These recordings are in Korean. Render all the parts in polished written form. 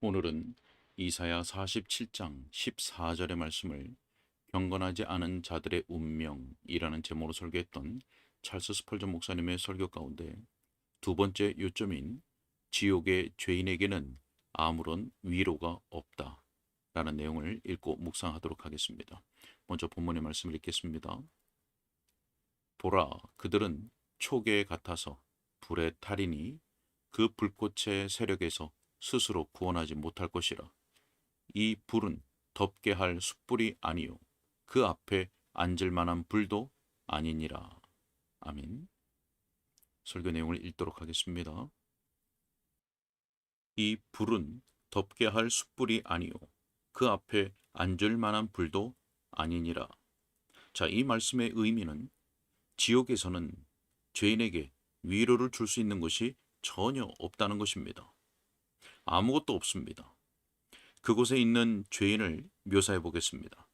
오늘은 이사야 47장 14절의 말씀을 경건하지 않은 자들의 운명이라는 제목으로 설교했던 찰스 스펄전 목사님의 설교 가운데 두 번째 요점인 지옥의 죄인에게는 아무런 위로가 없다 라는 내용을 읽고 묵상하도록 하겠습니다. 먼저 본문의 말씀을 읽겠습니다. 보라, 그들은 초계 같아서 불에 타리니 그 불꽃의 세력에서 스스로 구원하지 못할 것이라. 이 불은 덮게 할 숯불이 아니요 그 앞에 앉을 만한 불도 아니니라. 아멘. 설교 내용을 읽도록 하겠습니다. 이 불은 덮게 할 숯불이 아니요 그 앞에 앉을 만한 불도 아니니라. 자, 이 말씀의 의미는 지옥에서는 죄인에게 위로를 줄 수 있는 것이 전혀 없다는 것입니다. 아무것도 없습니다. 그곳에 있는 죄인을 묘사해 보겠습니다.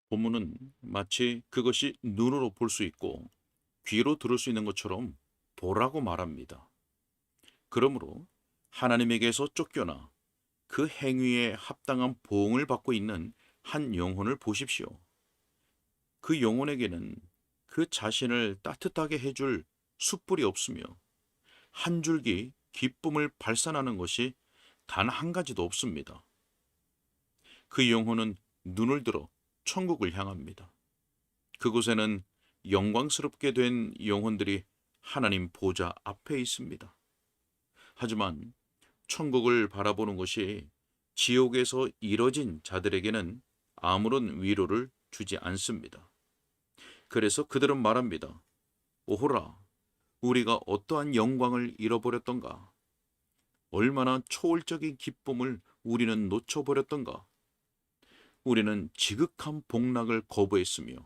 본문은 마치 그것이 눈으로 볼 수 있고 귀로 들을 수 있는 것처럼 보라고 말합니다. 그러므로 하나님에게서 쫓겨나 그 행위에 합당한 보응을 받고 있는 한 영혼을 보십시오. 그 영혼에게는 그 자신을 따뜻하게 해줄 숯불이 없으며 한 줄기 기쁨을 발산하는 것이 단 한 가지도 없습니다. 그 영혼은 눈을 들어 천국을 향합니다. 그곳에는 영광스럽게 된 영혼들이 하나님 보좌 앞에 있습니다. 하지만 천국을 바라보는 것이 지옥에서 이뤄진 자들에게는 아무런 위로를 주지 않습니다. 그래서 그들은 말합니다. 오호라, 우리가 어떠한 영광을 잃어버렸던가? 얼마나 초월적인 기쁨을 우리는 놓쳐버렸던가? 우리는 지극한 복락을 거부했으며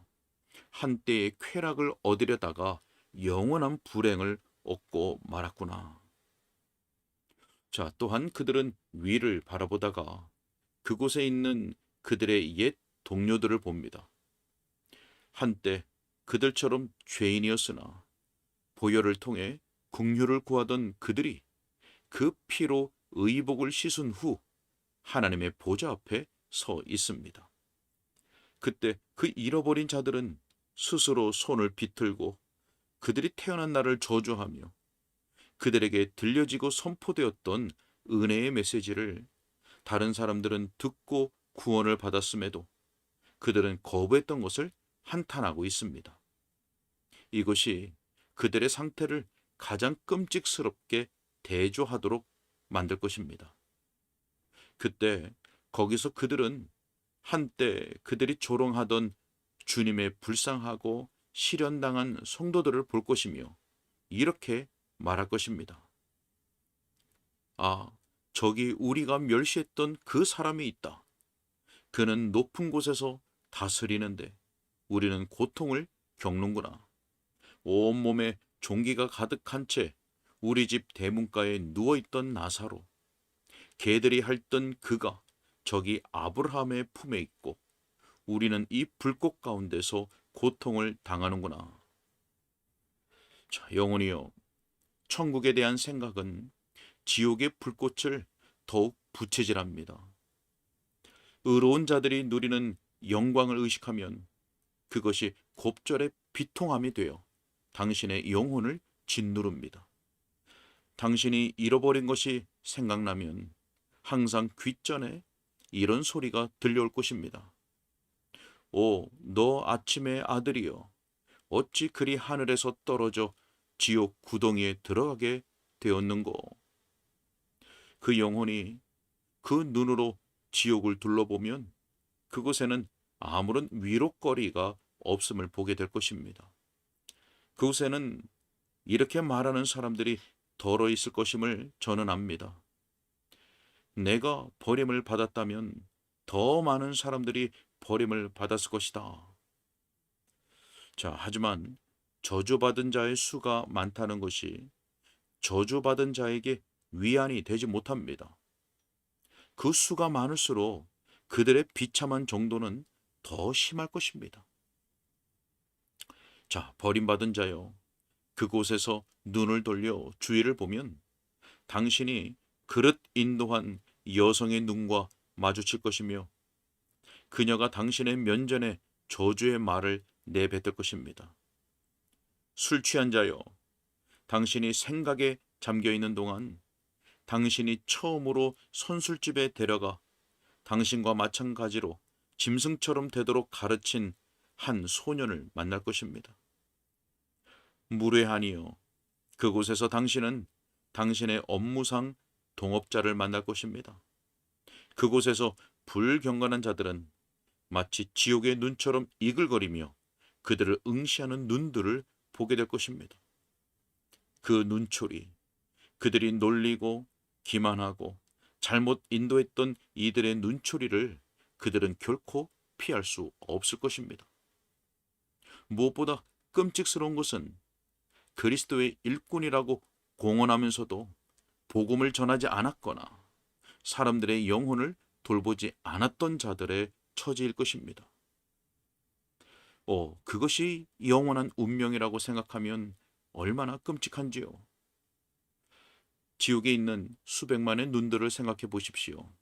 한때의 쾌락을 얻으려다가 영원한 불행을 얻고 말았구나. 자, 또한 그들은 위를 바라보다가 그곳에 있는 그들의 옛 동료들을 봅니다. 한때 그들처럼 죄인이었으나 보혈을 통해 긍휼을 구하던 그들이 그 피로 의복을 씻은 후 하나님의 보좌 앞에 서 있습니다. 그때 그 잃어버린 자들은 스스로 손을 비틀고 그들이 태어난 날을 저주하며 그들에게 들려지고 선포되었던 은혜의 메시지를 다른 사람들은 듣고 구원을 받았음에도 그들은 거부했던 것을 한탄하고 있습니다. 이것이 그들의 상태를 가장 끔찍스럽게 대조하도록 만들 것입니다. 그때 거기서 그들은 한때 그들이 조롱하던 주님의 불쌍하고 실현당한 성도들을 볼 것이며 이렇게 말할 것입니다. 아, 저기 우리가 멸시했던 그 사람이 있다. 그는 높은 곳에서 다스리는데 우리는 고통을 겪는구나. 온몸에 종기가 가득한 채 우리 집 대문가에 누워있던 나사로, 개들이 핥던 그가 저기 아브라함의 품에 있고 우리는 이 불꽃 가운데서 고통을 당하는구나. 자, 영혼이여, 천국에 대한 생각은 지옥의 불꽃을 더욱 부채질합니다. 의로운 자들이 누리는 영광을 의식하면 그것이 곱절의 비통함이 되어 당신의 영혼을 짓누릅니다. 당신이 잃어버린 것이 생각나면 항상 귓전에 이런 소리가 들려올 것입니다. 오, 너 아침의 아들이여, 어찌 그리 하늘에서 떨어져 지옥 구덩이에 들어가게 되었는고? 그 영혼이 그 눈으로 지옥을 둘러보면 그곳에는 아무런 위로거리가 없음을 보게 될 것입니다. 그곳에는 이렇게 말하는 사람들이 덜어 있을 것임을 저는 압니다. 내가 버림을 받았다면 더 많은 사람들이 버림을 받았을 것이다. 자, 하지만 저주받은 자의 수가 많다는 것이 저주받은 자에게 위안이 되지 못합니다. 그 수가 많을수록 그들의 비참한 정도는 더 심할 것입니다. 자, 버림받은 자여, 그곳에서 눈을 돌려 주위를 보면 당신이 그릇 인도한 여성의 눈과 마주칠 것이며 그녀가 당신의 면전에 저주의 말을 내뱉을 것입니다. 술 취한 자여, 당신이 생각에 잠겨 있는 동안 당신이 처음으로 선술집에 데려가 당신과 마찬가지로 짐승처럼 되도록 가르친 한 소년을 만날 것입니다. 무례하니요, 그곳에서 당신은 당신의 업무상 동업자를 만날 것입니다. 그곳에서 불경건한 자들은 마치 지옥의 눈처럼 이글거리며 그들을 응시하는 눈들을 보게 될 것입니다. 그 눈초리, 그들이 놀리고 기만하고 잘못 인도했던 이들의 눈초리를 그들은 결코 피할 수 없을 것입니다. 무엇보다 끔찍스러운 것은 그리스도의 일꾼이라고 공언하면서도 복음을 전하지 않았거나 사람들의 영혼을 돌보지 않았던 자들의 처지일 것입니다. 그것이 영원한 운명이라고 생각하면 얼마나 끔찍한지요. 지옥에 있는 수백만의 눈들을 생각해 보십시오.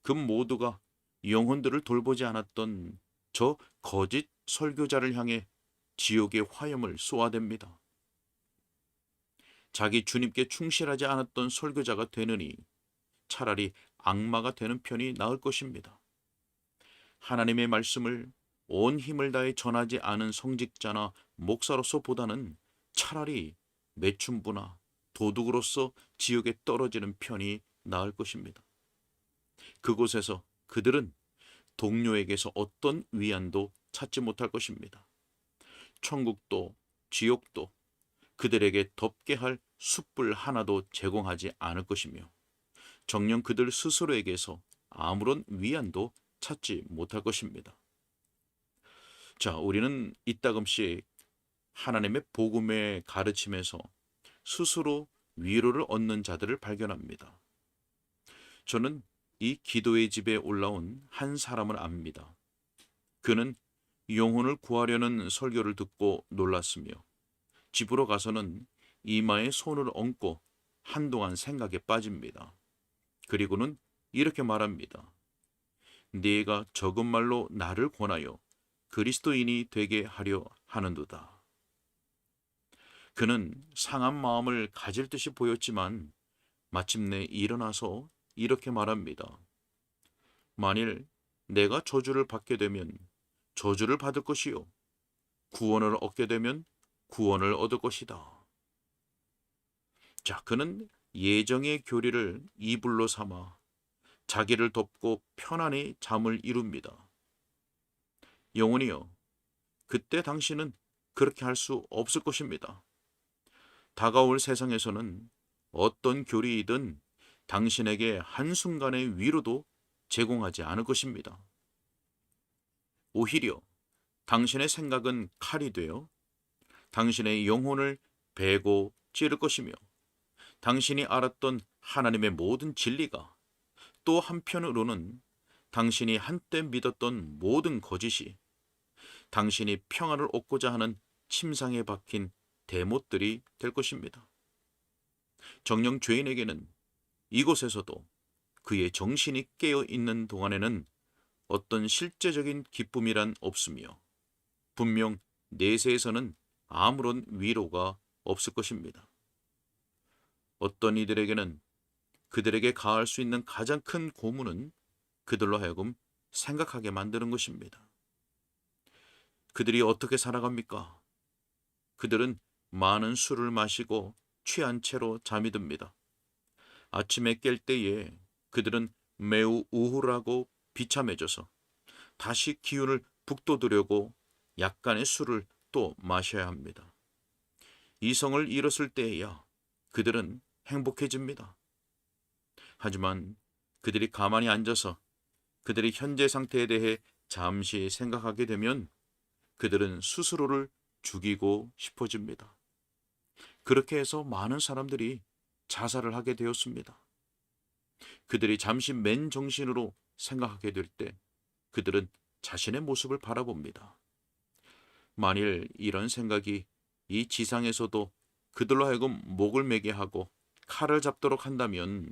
그 모두가 영혼들을 돌보지 않았던 저 거짓 설교자를 향해 지옥의 화염을 쏘아댑니다. 자기 주님께 충실하지 않았던 설교자가 되느니 차라리 악마가 되는 편이 나을 것입니다. 하나님의 말씀을 온 힘을 다해 전하지 않은 성직자나 목사로서 보다는 차라리 매춘부나 도둑으로서 지옥에 떨어지는 편이 나을 것입니다. 그곳에서 그들은 동료에게서 어떤 위안도 찾지 못할 것입니다. 천국도 지옥도 그들에게 덮게 할 숯불 하나도 제공하지 않을 것이며 정녕 그들 스스로에게서 아무런 위안도 찾지 못할 것입니다. 자, 우리는 이따금씩 하나님의 복음의 가르침에서 스스로 위로를 얻는 자들을 발견합니다. 저는 이 기도의 집에 올라온 한 사람을 압니다. 그는 영혼을 구하려는 설교를 듣고 놀랐으며 집으로 가서는 이마에 손을 얹고 한동안 생각에 빠집니다. 그리고는 이렇게 말합니다. 네가 적은 말로 나를 권하여 그리스도인이 되게 하려 하는도다. 그는 상한 마음을 가질 듯이 보였지만 마침내 일어나서 이렇게 말합니다. 만일 내가 저주를 받게 되면 저주를 받을 것이요 구원을 얻게 되면 구원을 얻을 것이다. 자, 그는 예정의 교리를 이불로 삼아 자기를 덮고 편안히 잠을 이룹니다. 영혼이여, 그때 당신은 그렇게 할 수 없을 것입니다. 다가올 세상에서는 어떤 교리이든 당신에게 한순간의 위로도 제공하지 않을 것입니다. 오히려 당신의 생각은 칼이 되어 당신의 영혼을 베고 찌를 것이며 당신이 알았던 하나님의 모든 진리가 또 한편으로는 당신이 한때 믿었던 모든 거짓이 당신이 평안을 얻고자 하는 침상에 박힌 대못들이 될 것입니다. 정녕 죄인에게는 이곳에서도 그의 정신이 깨어 있는 동안에는 어떤 실제적인 기쁨이란 없으며 분명 내세에서는 아무런 위로가 없을 것입니다. 어떤 이들에게는 그들에게 가할 수 있는 가장 큰 고문은 그들로 하여금 생각하게 만드는 것입니다. 그들이 어떻게 살아갑니까? 그들은 많은 술을 마시고 취한 채로 잠이 듭니다. 아침에 깰 때에 그들은 매우 우울하고 비참해져서 다시 기운을 북돋으려고 약간의 술을 또 마셔야 합니다. 이성을 잃었을 때에야 그들은 행복해집니다. 하지만 그들이 가만히 앉아서 그들의 현재 상태에 대해 잠시 생각하게 되면 그들은 스스로를 죽이고 싶어집니다. 그렇게 해서 많은 사람들이 자살을 하게 되었습니다. 그들이 잠시 맨 정신으로 생각하게 될 때 그들은 자신의 모습을 바라봅니다. 만일 이런 생각이 이 지상에서도 그들로 하여금 목을 매게 하고 칼을 잡도록 한다면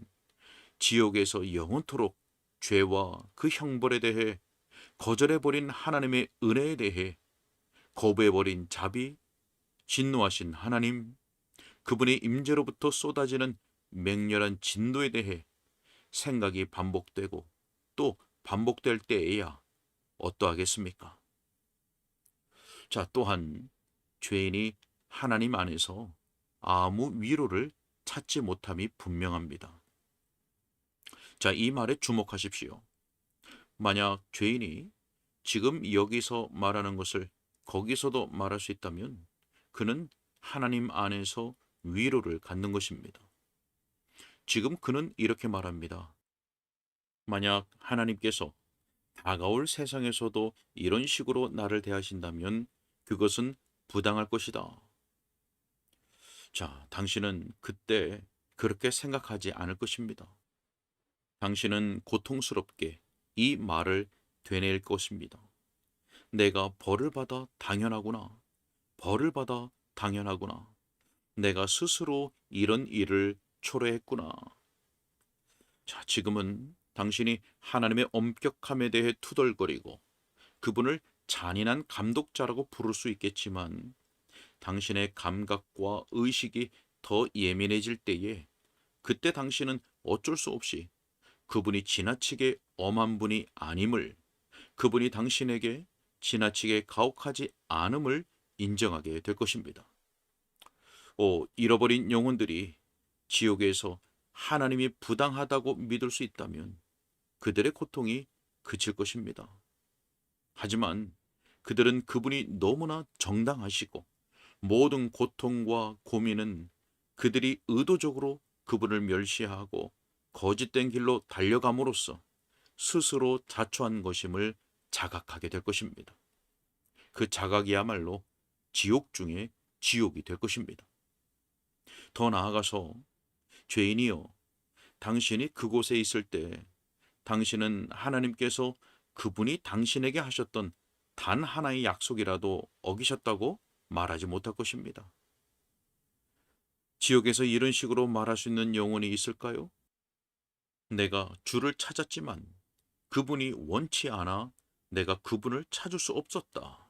지옥에서 영원토록 죄와 그 형벌에 대해 거절해버린 하나님의 은혜에 대해 거부해버린 자비, 진노하신 하나님, 그분의 임재로부터 쏟아지는 맹렬한 진노에 대해 생각이 반복되고 또 반복될 때에야 어떠하겠습니까? 자, 또한 죄인이 하나님 안에서 아무 위로를 찾지 못함이 분명합니다. 자, 이 말에 주목하십시오. 만약 죄인이 지금 여기서 말하는 것을 거기서도 말할 수 있다면 그는 하나님 안에서 위로를 갖는 것입니다. 지금 그는 이렇게 말합니다. 만약 하나님께서 다가올 세상에서도 이런 식으로 나를 대하신다면 그것은 부당할 것이다. 자, 당신은 그때 그렇게 생각하지 않을 것입니다. 당신은 고통스럽게 이 말을 되뇌일 것입니다. 내가 벌을 받아 당연하구나. 벌을 받아 당연하구나. 내가 스스로 이런 일을 초래했구나. 자, 지금은 당신이 하나님의 엄격함에 대해 투덜거리고 그분을 잔인한 감독자라고 부를 수 있겠지만 당신의 감각과 의식이 더 예민해질 때에 그때 당신은 어쩔 수 없이 그분이 지나치게 엄한 분이 아님을, 그분이 당신에게 지나치게 가혹하지 않음을 인정하게 될 것입니다. 잃어버린 영혼들이 지옥에서 하나님이 부당하다고 믿을 수 있다면 그들의 고통이 그칠 것입니다. 하지만 그들은 그분이 너무나 정당하시고 모든 고통과 고민은 그들이 의도적으로 그분을 멸시하고 거짓된 길로 달려감으로써 스스로 자초한 것임을 자각하게 될 것입니다. 그 자각이야말로 지옥 중에 지옥이 될 것입니다. 더 나아가서 죄인이여, 당신이 그곳에 있을 때 당신은 하나님께서 그분이 당신에게 하셨던 단 하나의 약속이라도 어기셨다고 말하지 못할 것입니다. 지옥에서 이런 식으로 말할 수 있는 영혼이 있을까요? 내가 주를 찾았지만 그분이 원치 않아 내가 그분을 찾을 수 없었다.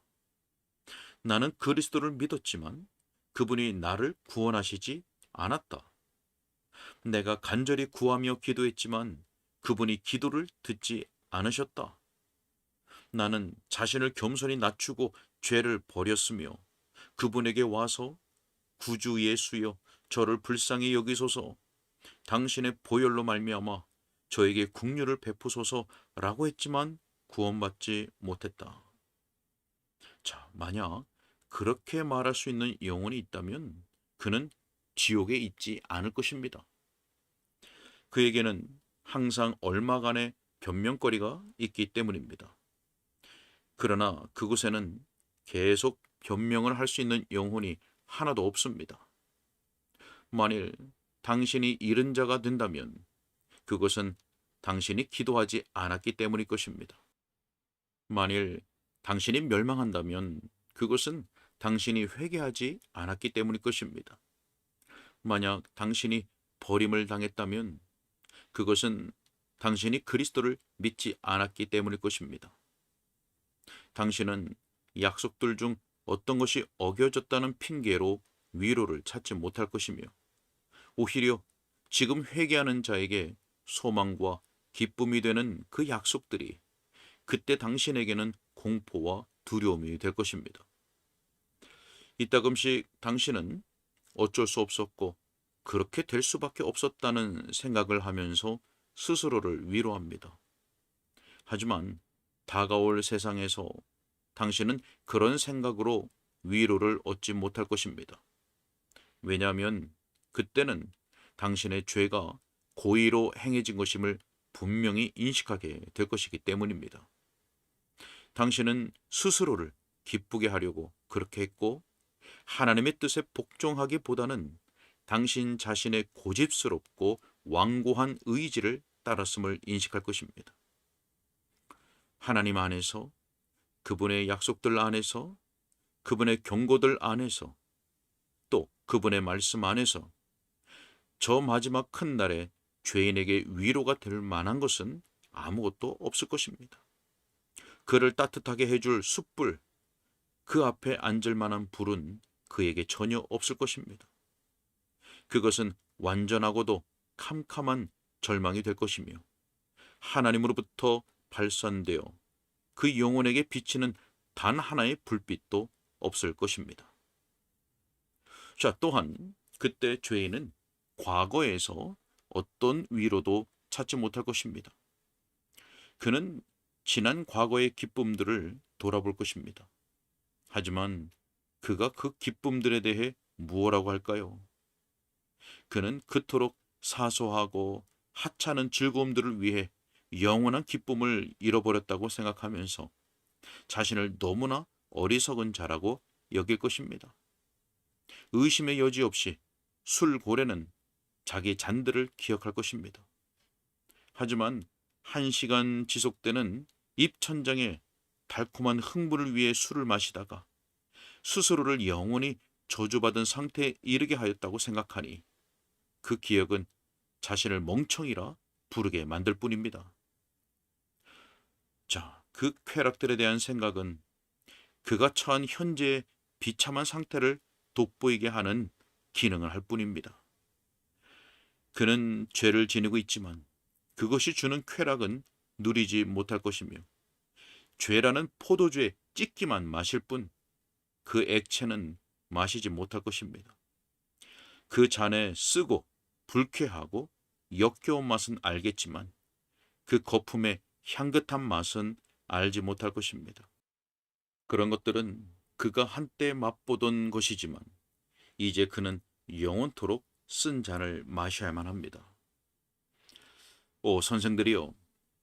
나는 그리스도를 믿었지만 그분이 나를 구원하시지 않았다. 내가 간절히 구하며 기도했지만 그분이 기도를 듣지 않으셨다. 나는 자신을 겸손히 낮추고 죄를 버렸으며 그분에게 와서 구주 예수여 저를 불쌍히 여기소서, 당신의 보혈로 말미암아 저에게 긍휼을 베푸소서라고 했지만 구원받지 못했다. 자, 만약 그렇게 말할 수 있는 영혼이 있다면 그는 지옥에 있지 않을 것입니다. 그에게는 항상 얼마간의 변명거리가 있기 때문입니다. 그러나 그곳에는 계속 변명을 할 수 있는 영혼이 하나도 없습니다. 만일 당신이 잃은 자가 된다면 그것은 당신이 기도하지 않았기 때문일 것입니다. 만일 당신이 멸망한다면 그것은 당신이 회개하지 않았기 때문일 것입니다. 만약 당신이 버림을 당했다면 그것은 당신이 그리스도를 믿지 않았기 때문일 것입니다. 당신은 약속들 중 어떤 것이 어겨졌다는 핑계로 위로를 찾지 못할 것이며 오히려 지금 회개하는 자에게 소망과 기쁨이 되는 그 약속들이 그때 당신에게는 공포와 두려움이 될 것입니다. 이따금씩 당신은 어쩔 수 없었고 그렇게 될 수밖에 없었다는 생각을 하면서 스스로를 위로합니다. 하지만 다가올 세상에서 당신은 그런 생각으로 위로를 얻지 못할 것입니다. 왜냐하면 그때는 당신의 죄가 고의로 행해진 것임을 분명히 인식하게 될 것이기 때문입니다. 당신은 스스로를 기쁘게 하려고 그렇게 했고 하나님의 뜻에 복종하기보다는 당신 자신의 고집스럽고 완고한 의지를 따랐음을 인식할 것입니다. 하나님 안에서, 그분의 약속들 안에서, 그분의 경고들 안에서, 또 그분의 말씀 안에서 저 마지막 큰 날에 죄인에게 위로가 될 만한 것은 아무것도 없을 것입니다. 그를 따뜻하게 해줄 숯불, 그 앞에 앉을 만한 불은 그에게 전혀 없을 것입니다. 그것은 완전하고도 캄캄한 절망이 될 것이며 하나님으로부터 발산되어 그 영혼에게 비치는 단 하나의 불빛도 없을 것입니다. 자, 또한 그때 죄인은 과거에서 어떤 위로도 찾지 못할 것입니다. 그는 지난 과거의 기쁨들을 돌아볼 것입니다. 하지만 그가 그 기쁨들에 대해 무엇라고 할까요? 그는 그토록 사소하고 하찮은 즐거움들을 위해 영원한 기쁨을 잃어버렸다고 생각하면서 자신을 너무나 어리석은 자라고 여길 것입니다. 의심의 여지 없이 술고래는 자기 잔들을 기억할 것입니다. 하지만 1시간 지속되는 입천장의 달콤한 흥분을 위해 술을 마시다가 스스로를 영원히 저주받은 상태에 이르게 하였다고 생각하니 그 기억은 자신을 멍청이라 부르게 만들 뿐입니다. 자, 그 쾌락들에 대한 생각은 그가 처한 현재의 비참한 상태를 돋보이게 하는 기능을 할 뿐입니다. 그는 죄를 지니고 있지만 그것이 주는 쾌락은 누리지 못할 것이며 죄라는 포도주에 찢기만 마실 뿐 그 액체는 마시지 못할 것입니다. 그 잔에 쓰고 불쾌하고 역겨운 맛은 알겠지만 그 거품의 향긋한 맛은 알지 못할 것입니다. 그런 것들은 그가 한때 맛보던 것이지만 이제 그는 영원토록 쓴 잔을 마셔야만 합니다. 오 선생들이여,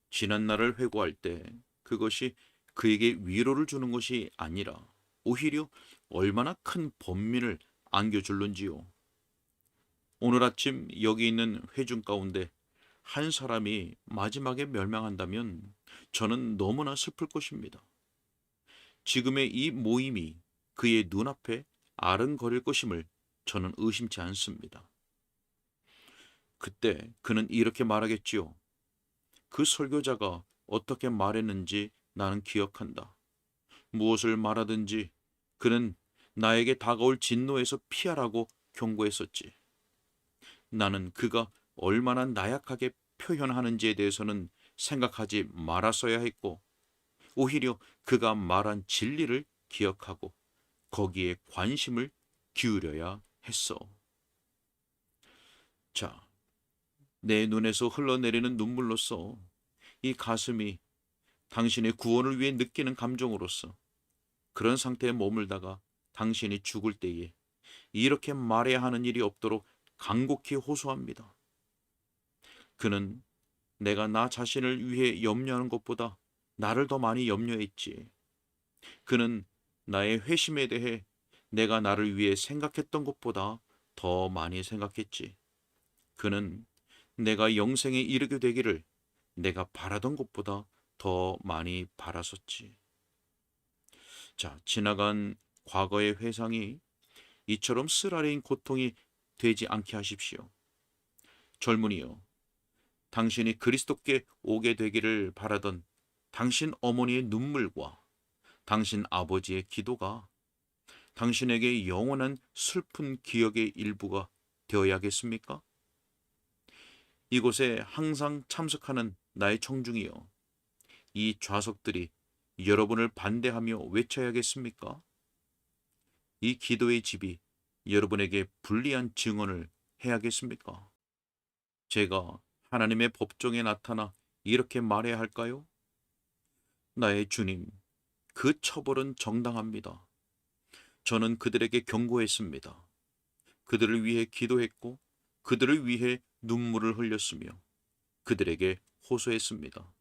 지난 날을 회고할 때 그것이 그에게 위로를 주는 것이 아니라 오히려 얼마나 큰 번민을 안겨줄는지요. 오늘 아침 여기 있는 회중 가운데 한 사람이 마지막에 멸망한다면 저는 너무나 슬플 것입니다. 지금의 이 모임이 그의 눈앞에 아른거릴 것임을 저는 의심치 않습니다. 그때 그는 이렇게 말하겠지요. 그 설교자가 어떻게 말했는지 나는 기억한다. 무엇을 말하든지 그는 나에게 다가올 진노에서 피하라고 경고했었지. 나는 그가 얼마나 나약하게 표현하는지에 대해서는 생각하지 말았어야 했고 오히려 그가 말한 진리를 기억하고 거기에 관심을 기울여야 했어. 자, 내 눈에서 흘러내리는 눈물로써 이 가슴이 당신의 구원을 위해 느끼는 감정으로서 그런 상태에 머물다가 당신이 죽을 때에 이렇게 말해야 하는 일이 없도록 간곡히 호소합니다. 그는 내가 나 자신을 위해 염려하는 것보다 나를 더 많이 염려했지. 그는 나의 회심에 대해 내가 나를 위해 생각했던 것보다 더 많이 생각했지. 그는 내가 영생에 이르게 되기를 내가 바라던 것보다 더 많이 바랐었지. 자, 지나간 과거의 회상이 이처럼 쓰라린 고통이 되지 않게 하십시오. 젊은이여, 당신이 그리스도께 오게 되기를 바라던 당신 어머니의 눈물과 당신 아버지의 기도가 당신에게 영원한 슬픈 기억의 일부가 되어야겠습니까? 이곳에 항상 참석하는 나의 청중이여, 이 좌석들이 여러분을 반대하며 외쳐야겠습니까? 이 기도의 집이 여러분에게 불리한 증언을 해야겠습니까? 제가 하나님의 법정에 나타나 이렇게 말해야 할까요? 나의 주님, 그 처벌은 정당합니다. 저는 그들에게 경고했습니다. 그들을 위해 기도했고 그들을 위해 눈물을 흘렸으며 그들에게 호소했습니다.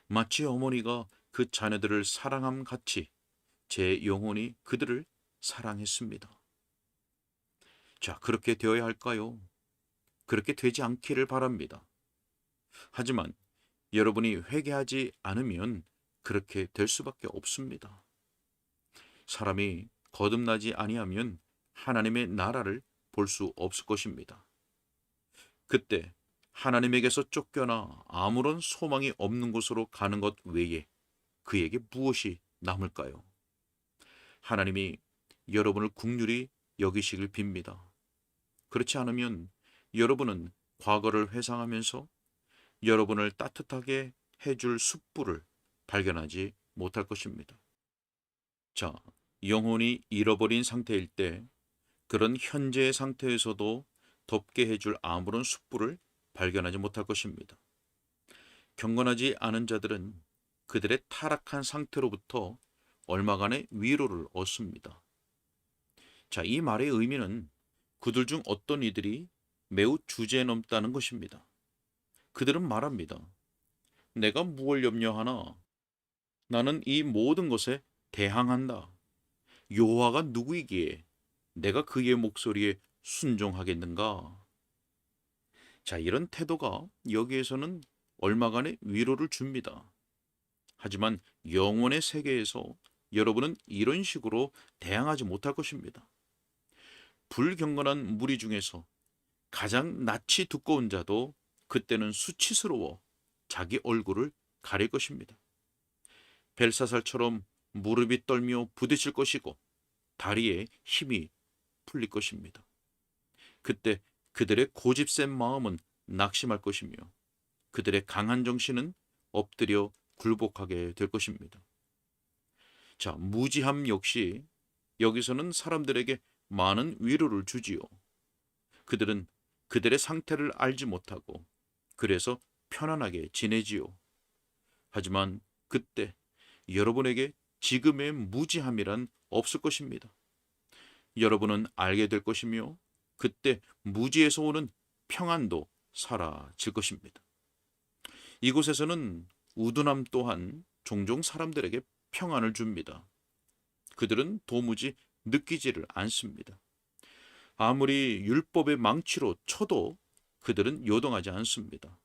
마치 어머니가 그 자녀들을 사랑함 같이 제 영혼이 그들을 사랑했습니다. 자, 그렇게 되어야 할까요? 그렇게 되지 않기를 바랍니다. 하지만 여러분이 회개하지 않으면 그렇게 될 수밖에 없습니다. 사람이 거듭나지 아니하면 하나님의 나라를 볼 수 없을 것입니다. 그때 하나님에게서 쫓겨나 아무런 소망이 없는 곳으로 가는 것 외에 그에게 무엇이 남을까요? 하나님이 여러분을 긍휼히 여기시길 빕니다. 그렇지 않으면 여러분은 과거를 회상하면서 여러분을 따뜻하게 해줄 숯불을 발견하지 못할 것입니다. 자, 영혼이 잃어버린 상태일 때 그런 현재의 상태에서도 덮게 해줄 아무런 숯불을 발견하지 못할 것입니다. 경건하지 않은 자들은 그들의 타락한 상태로부터 얼마간의 위로를 얻습니다. 자, 이 말의 의미는 그들 중 어떤 이들이 매우 주제넘다는 것입니다. 그들은 말합니다. 내가 무엇을 염려하나? 나는 이 모든 것에 대항한다. 여호와가 누구이기에 내가 그의 목소리에 순종하겠는가? 자, 이런 태도가 여기에서는 얼마간의 위로를 줍니다. 하지만 영혼의 세계에서 여러분은 이런 식으로 대항하지 못할 것입니다. 불경건한 무리 중에서 가장 낯이 두꺼운 자도 그때는 수치스러워 자기 얼굴을 가릴 것입니다. 벨사살처럼 무릎이 떨며 부딪힐 것이고 다리에 힘이 풀릴 것입니다. 그때 그들의 고집센 마음은 낙심할 것이며 그들의 강한 정신은 엎드려 굴복하게 될 것입니다. 자, 무지함 역시 여기서는 사람들에게 많은 위로를 주지요. 그들은 그들의 상태를 알지 못하고 그래서 편안하게 지내지요. 하지만 그때 여러분에게 지금의 무지함이란 없을 것입니다. 여러분은 알게 될 것이며 그때 무지에서 오는 평안도 사라질 것입니다. 이곳에서는 우둔함 또한 종종 사람들에게 평안을 줍니다. 그들은 도무지 느끼지를 않습니다. 아무리 율법의 망치로 쳐도 그들은 요동하지 않습니다.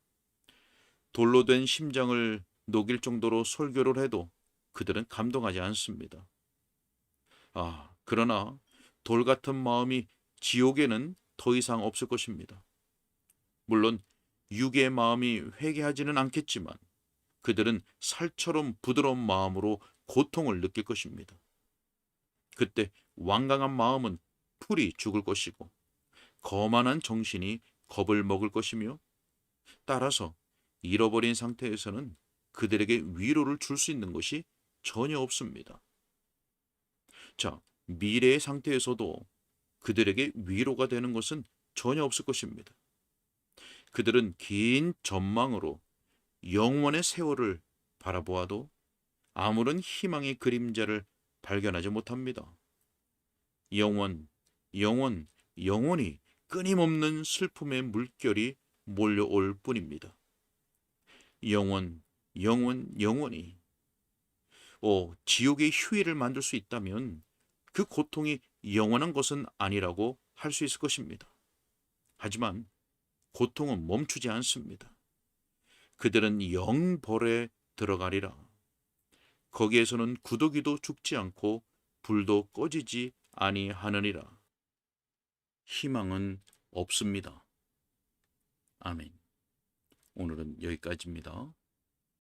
돌로 된 심장을 녹일 정도로 설교를 해도 그들은 감동하지 않습니다. 그러나 돌 같은 마음이 지옥에는 더 이상 없을 것입니다. 물론 육의 마음이 회개하지는 않겠지만 그들은 살처럼 부드러운 마음으로 고통을 느낄 것입니다. 그때 완강한 마음은 풀이 죽을 것이고 거만한 정신이 겁을 먹을 것이며 따라서 잃어버린 상태에서는 그들에게 위로를 줄 수 있는 것이 전혀 없습니다. 자, 미래의 상태에서도 그들에게 위로가 되는 것은 전혀 없을 것입니다. 그들은 긴 전망으로 영원의 세월을 바라보아도 아무런 희망의 그림자를 발견하지 못합니다. 영원히 끊임없는 슬픔의 물결이 몰려올 뿐입니다. 영원히. 지옥의 휴일을 만들 수 있다면 그 고통이 영원한 것은 아니라고 할 수 있을 것입니다. 하지만 고통은 멈추지 않습니다. 그들은 영벌에 들어가리라. 거기에서는 구더기도 죽지 않고 불도 꺼지지 아니하느니라. 희망은 없습니다. 아멘. 오늘은 여기까지입니다.